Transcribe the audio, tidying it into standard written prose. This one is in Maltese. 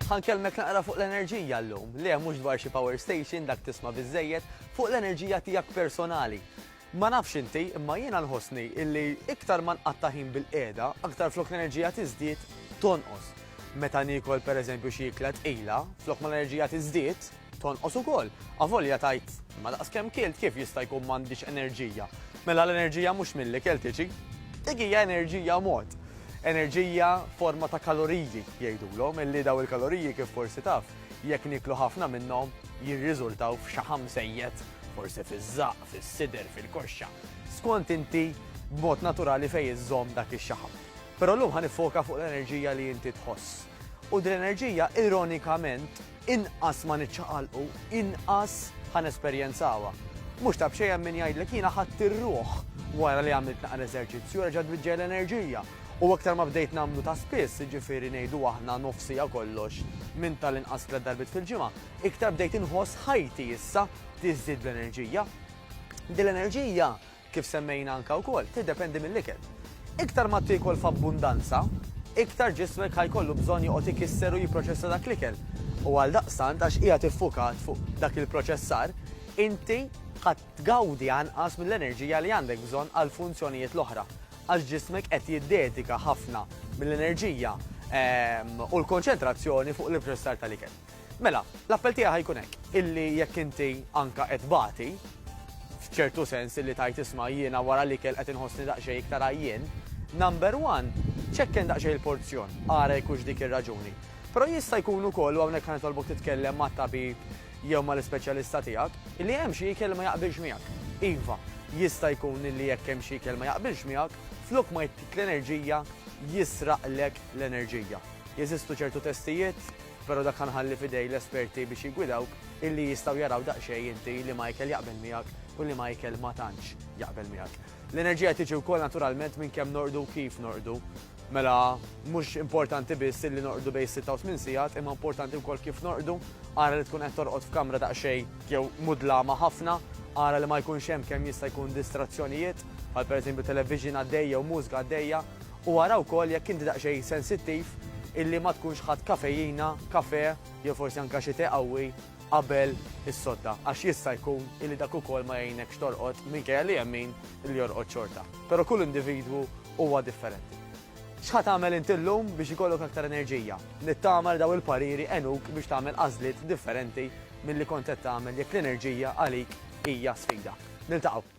Ħankellmek naqra fuq l-enerġija llum, le mhux dwar xi power station dak tisma' biżżejjed fuq l-enerġija tiegħek personali. Ma nafx inti, imma jiena nħossni illi iktar ma nqatta' ħin bil-qiegħda, aktar flok l-enerġija tiżdied tonqos. Meta niekol pereżempju xi ikla tqila, flok ma l-enerġija tiżdied, tonqos ukoll. Avolja tajt ma daqskemm kielt kif jista' jkun m'għandix enerġija. Mela l-enerġija mhux mill-ikel tiġi, dik hija enerġija mod. Enerġija forma ta' kaloriji jgħidulhom illi daw il-kaloriji kif forsi taf jekk niklu ħafna minnhom jirriżultaw f'xaħam sejjed forsi fiż-żaq, fis-sider, fil-koxxa. Skont inti b'mod naturali fejn iżżomm dak ix-xaħam. Però llum ħanifoka fuq l-enerġija li inti tħoss. U din l-enerġija ironikament inqas ma niċċaqalqu, inqas ħanesperjenzawha. Mhux ta' b'xejn min jgħidlek jiena ħadt ir-ruħ wara li għamilt naqra eżerċizzju reġa' tbiġġel l-enerġija. U aktar ma bdejt nagħmlu ta' spiss, jiġifieri ngħidu aħna nofsija kollox minn tal-inqas 3 darbit fil-ġimgħa, iktar bdejt inħoss ħajti issa tiżdied l-enerġija. Din l-enerġija kif semmejna anke wkoll tiddependi mill-ikel. Iktar ma tiekol f'abbundanza, iktar ġismek ħajkollu bżonn joqgħod ikisser u jipproċessa dak l-ikel. U għal daqstant għax qiegħed iffukat fuq dak il-proċessar, inti ħadd tgawdi anqas mill-enerġija li għandek bżonn għal funzjonijiet l-oħra. Għax ġismek qed jiddedika ħafna mill-enerġija u l-konċentrazzjoni fuq il-proċessar tal-ikel. Mela, l-appell tiegħi ħajkun hekk, illi jekk inti anke qed bagħti, f'ċertu sens illi tajt isma' jiena wara l-ikel qed inħossni daqsxejn iktar għajjien, number one, ċekken daqsxejn il-porzjon, ara jkunx dik ir-raġuni. Però jista' jkun ukoll u hawnhekk ħanitolbok titkellem mat-tabib jew mal-ispeċjalista tiegħek illi hemm xi ikel ma jaqbilx miegħek. Iva, jista' jkun illi jekk hemm xi ikel ma jaqbilx miegħek, flok ma jtik l-enerġija, jisraqlek l-enerġija. Jeżistu ċertu testijiet, però dak ħanħalli fidej l-esperti biex jigwidawk illi jistgħu jaraw daqsxejn inti li ma jkel jaqbel miegħek u li ma jkel ma tantx jaqbel miegħek. L-enerġija tiġi wkoll naturalment minn kemm norqdu u kif norqdu. Mela mhux importanti biss illi norqdu bejn 6 u 8 sigħat, imma importanti wkoll kif norqdu, ara li tkun qed torqod f'kamra daqsxejn jew mudlama ħafna, ara li ma jkunx hemm kemm jista' jkun distrazzjonijiet, bħal pereżempju television għaddejja u mużika għaddejja, u ara wkoll jekk inti daqsxejn sensittiv illi ma tkunx ħadd kafejjina, kafe, jew forsi anke xi te qawwi qabel is-sodda, għax jista' jkun illi dak ukoll ma jgħinekx torqod minkejja li hemm min li jorqod xorta. Però kull individwu huwa differenti. X'ħat tagħmel inti llum biex ikollok aktar enerġija? Nittama daw il-pariri għenuk biex tagħmel għażliet differenti milli kont qed tagħmel jekk l-enerġija għalik hija sfida. Niltaqgħu.